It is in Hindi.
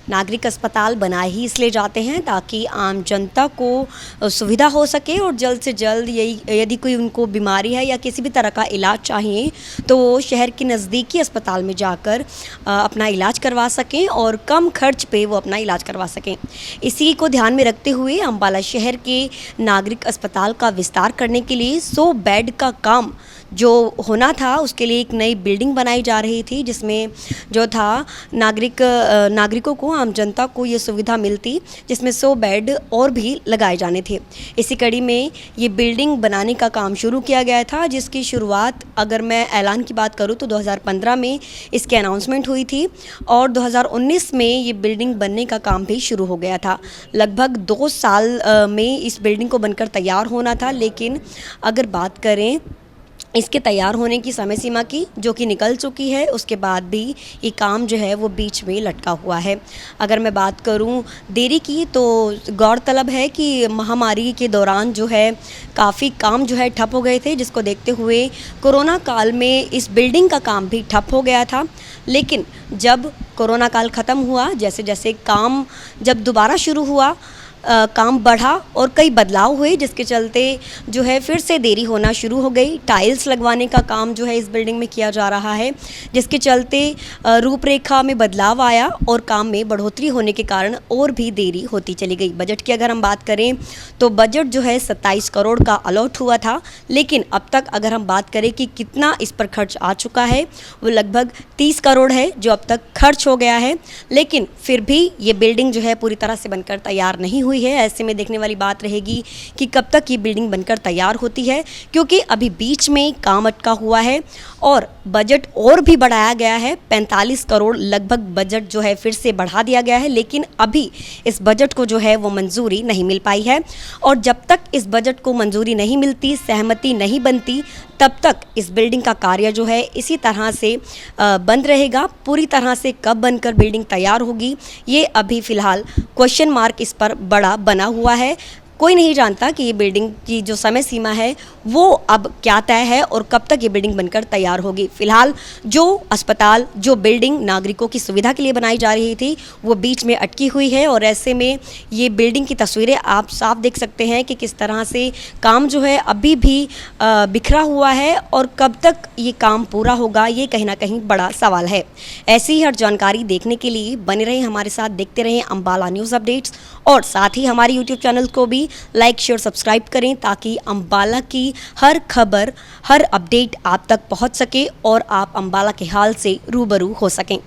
नागरिक अस्पताल बनाए ही इसलिए जाते हैं ताकि आम जनता को सुविधा हो सके और जल्द से जल्द यही यदि कोई उनको बीमारी है या किसी भी तरह का इलाज चाहिए तो वो शहर के नज़दीकी अस्पताल में जाकर अपना इलाज करवा सकें और कम खर्च पे वो अपना इलाज करवा सकें। इसी को ध्यान में रखते हुए अम्बाला शहर के नागरिक अस्पताल का विस्तार करने के लिए 100 बेड का काम जो होना था उसके लिए एक नई बिल्डिंग बनाई जा रही थी, जिसमें जो था नागरिकों को, आम जनता को ये सुविधा मिलती, जिसमें 100 बेड और भी लगाए जाने थे। इसी कड़ी में ये बिल्डिंग बनाने का काम शुरू किया गया था, जिसकी शुरुआत अगर मैं ऐलान की बात करूँ तो 2015 में इसकी अनाउंसमेंट हुई थी और 2019 में ये बिल्डिंग बनने का काम भी शुरू हो गया था। लगभग 2 साल में इस बिल्डिंग को बनकर तैयार होना था, लेकिन अगर बात करें इसके तैयार होने की समय सीमा की, जो कि निकल चुकी है, उसके बाद भी ये काम जो है वो बीच में लटका हुआ है। अगर मैं बात करूं देरी की तो गौरतलब है कि महामारी के दौरान जो है काफ़ी काम जो है ठप हो गए थे, जिसको देखते हुए कोरोना काल में इस बिल्डिंग का काम भी ठप हो गया था। लेकिन जब कोरोना काल ख़त्म हुआ, जैसे जैसे काम जब दोबारा शुरू हुआ, काम बढ़ा और कई बदलाव हुए, जिसके चलते जो है फिर से देरी होना शुरू हो गई। टाइल्स लगवाने का काम जो है इस बिल्डिंग में किया जा रहा है, जिसके चलते रूपरेखा में बदलाव आया और काम में बढ़ोतरी होने के कारण और भी देरी होती चली गई। बजट की अगर हम बात करें तो बजट जो है 27 करोड़ का अलॉट हुआ था, लेकिन अब तक अगर हम बात करें कि कितना इस पर खर्च आ चुका है, वो लगभग 30 करोड़ है जो अब तक खर्च हो गया है। लेकिन फिर भी ये बिल्डिंग जो है पूरी तरह से बनकर तैयार नहीं हुई है। ऐसे में देखने वाली बात रहेगी कि कब तक ये बिल्डिंग बनकर तैयार होती है, क्योंकि अभी बीच में काम अटका हुआ है और बजट और भी बढ़ाया गया है। 45 करोड़ लगभग बजट जो है फिर से बढ़ा दिया गया है, लेकिन अभी इस बजट को जो है वो मंजूरी नहीं मिल पाई है और जब तक इस बजट को मंजूरी नहीं मिलती, सहमति नहीं बनती, तब तक इस बिल्डिंग का कार्य जो है इसी तरह से बंद रहेगा। पूरी तरह से कब बनकर बिल्डिंग तैयार होगी, ये अभी फ़िलहाल क्वेश्चन मार्क इस पर बड़ा बना हुआ है। कोई नहीं जानता कि ये बिल्डिंग की जो समय सीमा है वो अब क्या तय है और कब तक ये बिल्डिंग बनकर तैयार होगी। फिलहाल जो अस्पताल, जो बिल्डिंग नागरिकों की सुविधा के लिए बनाई जा रही थी, वो बीच में अटकी हुई है और ऐसे में ये बिल्डिंग की तस्वीरें आप साफ देख सकते हैं कि किस तरह से काम जो है अभी भी बिखरा हुआ है और कब तक ये काम पूरा होगा, ये कहीं ना कहीं बड़ा सवाल है। ऐसी ही हर जानकारी देखने के लिए बने रहें हमारे साथ, देखते रहें अम्बाला न्यूज़ अपडेट्स और साथ ही हमारे यूट्यूब चैनल को भी लाइक शेयर सब्सक्राइब करें ताकि अम्बाला की हर खबर, हर अपडेट आप तक पहुंच सके और आप अम्बाला के हाल से रूबरू हो सकें।